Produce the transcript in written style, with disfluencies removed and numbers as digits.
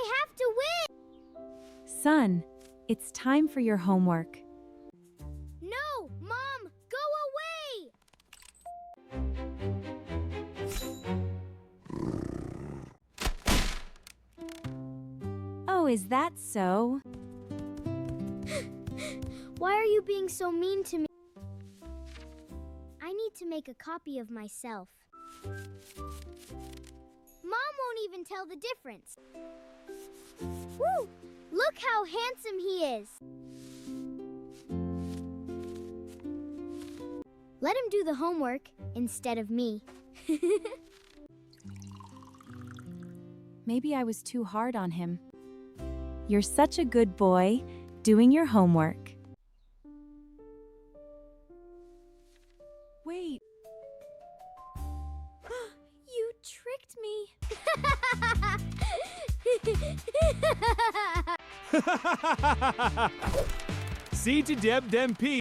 I have to win! Son, it's time for your homework. No, Mom, go away! Oh, is that so? Why are you being so mean to me? I need to make a copy of myself. Mom won't even tell the difference. Woo! Look how handsome he is. Let him do the homework instead of me. Maybe I was too hard on him. You're such a good boy, doing your homework. Wait. You tricked me. C to Deb, then P.